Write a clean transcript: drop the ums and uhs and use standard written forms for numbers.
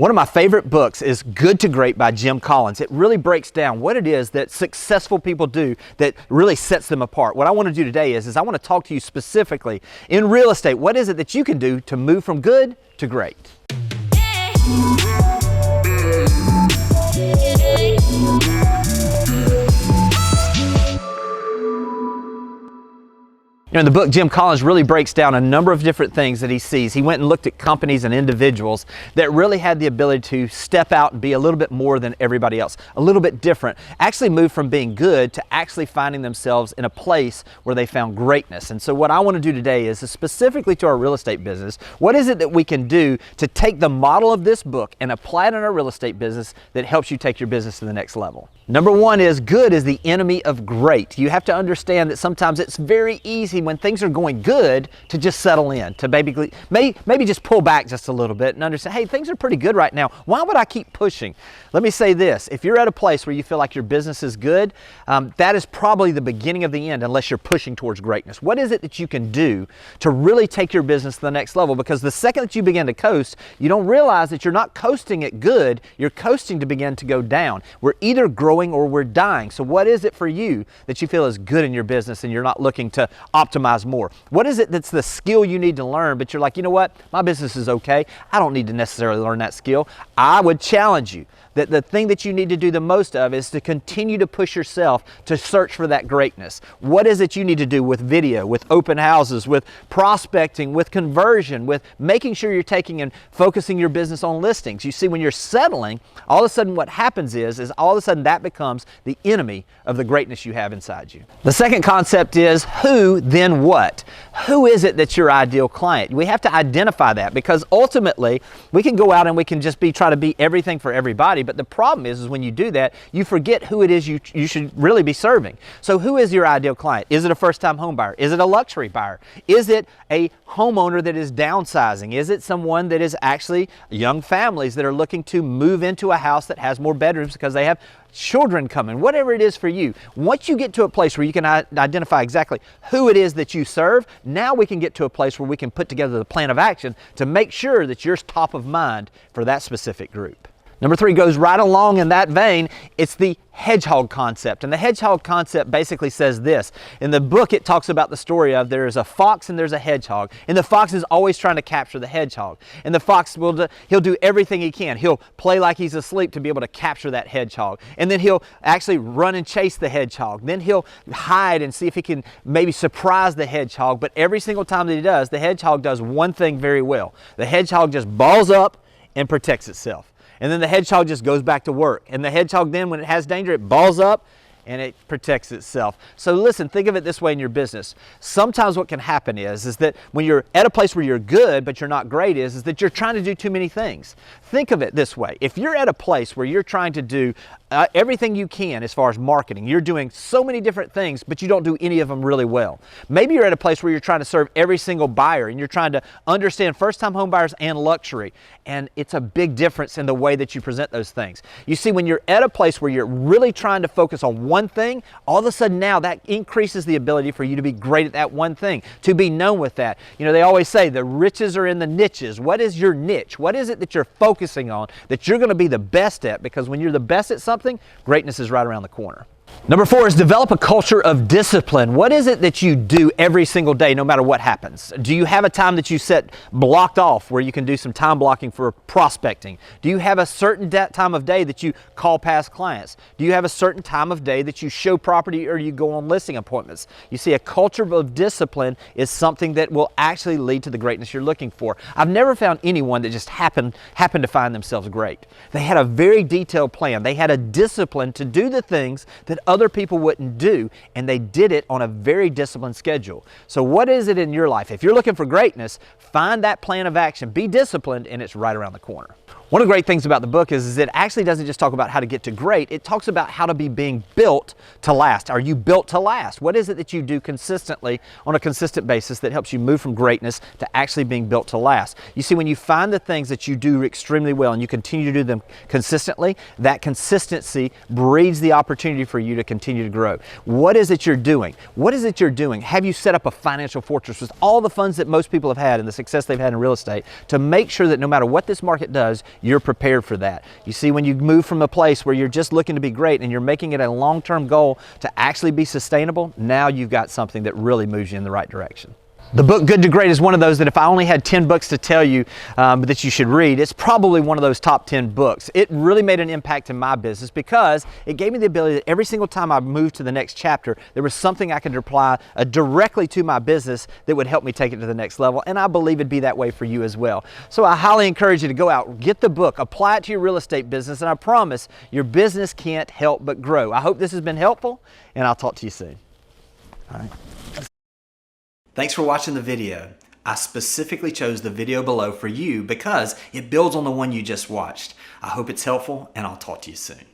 One of my favorite books is Good to Great by Jim Collins. It really breaks down what it is that successful people do that really sets them apart. What I want to do today is I want to talk to you specifically in real estate. What is it that you can do to move from good to great? In the book, Jim Collins really breaks down a number of different things that he sees. He went and looked at companies and individuals that really had the ability to step out and be a little bit more than everybody else, a little bit different, actually move from being good to actually finding themselves in a place where they found greatness. And so what I want to do today is specifically to our real estate business, what is it that we can do to take the model of this book and apply it in our real estate business that helps you take your business to the next level? Number one is good is the enemy of great. You have to understand that sometimes it's very easy when things are going good to just settle in, to maybe just pull back just a little bit and understand, hey, things are pretty good right now. Why would I keep pushing? Let me say this, if you're at a place where you feel like your business is good, that is probably the beginning of the end unless you're pushing towards greatness. What is it that you can do to really take your business to the next level? Because the second that you begin to coast, you don't realize that you're not coasting at good, you're coasting to begin to go down. We're either growing or we're dying. So what is it for you that you feel is good in your business and you're not looking to optimize more? What is it that's the skill you need to learn, but you're like, you know what, my business is okay, I don't need to necessarily learn that skill? I would challenge you that the thing that you need to do the most of is to continue to push yourself to search for that greatness. What is it you need to do with video, with open houses, with prospecting, with conversion, with making sure you're taking and focusing your business on listings? You see, when you're settling, all of a sudden what happens is all of a sudden that becomes the enemy of the greatness you have inside you. The second concept is who, then what? Who is it that's your ideal client? We have to identify that, because ultimately we can go out and we can just try to be everything for everybody. But the problem is when you do that, you forget who it is you should really be serving. So who is your ideal client? Is it a first-time home buyer? Is it a luxury buyer? Is it a homeowner that is downsizing? Is it someone that is actually young families that are looking to move into a house that has more bedrooms because they have children coming? Whatever it is for you, once you get to a place where you can identify exactly who it is that you serve, now we can get to a place where we can put together the plan of action to make sure that you're top of mind for that specific group. Number three goes right along in that vein. It's the hedgehog concept. And the hedgehog concept basically says this. In the book, it talks about the story of there's a fox and there's a hedgehog. And the fox is always trying to capture the hedgehog. And the fox he'll do everything he can. He'll play like he's asleep to be able to capture that hedgehog. And then he'll actually run and chase the hedgehog. Then he'll hide and see if he can maybe surprise the hedgehog. But every single time that he does, the hedgehog does one thing very well. The hedgehog just balls up and protects itself. And then the hedgehog just goes back to work. And the hedgehog then, when it has danger, it balls up and it protects itself. So listen, think of it this way in your business. Sometimes what can happen is that when you're at a place where you're good but you're not great is that you're trying to do too many things. Think of it this way. If you're at a place where you're trying to do everything you can as far as marketing, you're doing so many different things, but you don't do any of them really well. Maybe you're at a place where you're trying to serve every single buyer and you're trying to understand first-time home buyers and luxury. And it's a big difference in the way that you present those things. You see, when you're at a place where you're really trying to focus on one thing, all of a sudden now that increases the ability for you to be great at that one thing, to be known with that. You know, they always say the riches are in the niches. What is your niche? What is it that you're focusing on that you're going to be the best at? Because when you're the best at something, greatness is right around the corner. Number four is develop a culture of discipline. What is it that you do every single day, no matter what happens? Do you have a time that you set blocked off where you can do some time blocking for prospecting? Do you have a certain time of day that you call past clients? Do you have a certain time of day that you show property or you go on listing appointments? You see, a culture of discipline is something that will actually lead to the greatness you're looking for. I've never found anyone that just happened to find themselves great. They had a very detailed plan. They had a discipline to do the things that other people wouldn't do, and they did it on a very disciplined schedule. So what is it in your life? If you're looking for greatness, find that plan of action, be disciplined, and it's right around the corner. One of the great things about the book is it actually doesn't just talk about how to get to great, it talks about how to be being built to last. Are you built to last? What is it that you do consistently on a consistent basis that helps you move from greatness to actually being built to last? You see, when you find the things that you do extremely well and you continue to do them consistently, that consistency breeds the opportunity for you to continue to grow. What is it you're doing? What is it you're doing? Have you set up a financial fortress with all the funds that most people have had and the success they've had in real estate to make sure that no matter what this market does, you're prepared for that. You see, when you move from a place where you're just looking to be great and you're making it a long-term goal to actually be sustainable, now you've got something that really moves you in the right direction. The book Good to Great is one of those that if I only had 10 books to tell you that you should read, it's probably one of those top 10 books. It really made an impact in my business because it gave me the ability that every single time I moved to the next chapter, there was something I could apply directly to my business that would help me take it to the next level. And I believe it'd be that way for you as well. So I highly encourage you to go out, get the book, apply it to your real estate business, and I promise your business can't help but grow. I hope this has been helpful, and I'll talk to you soon. All right. Thanks for watching the video. I specifically chose the video below for you because it builds on the one you just watched. I hope it's helpful, and I'll talk to you soon.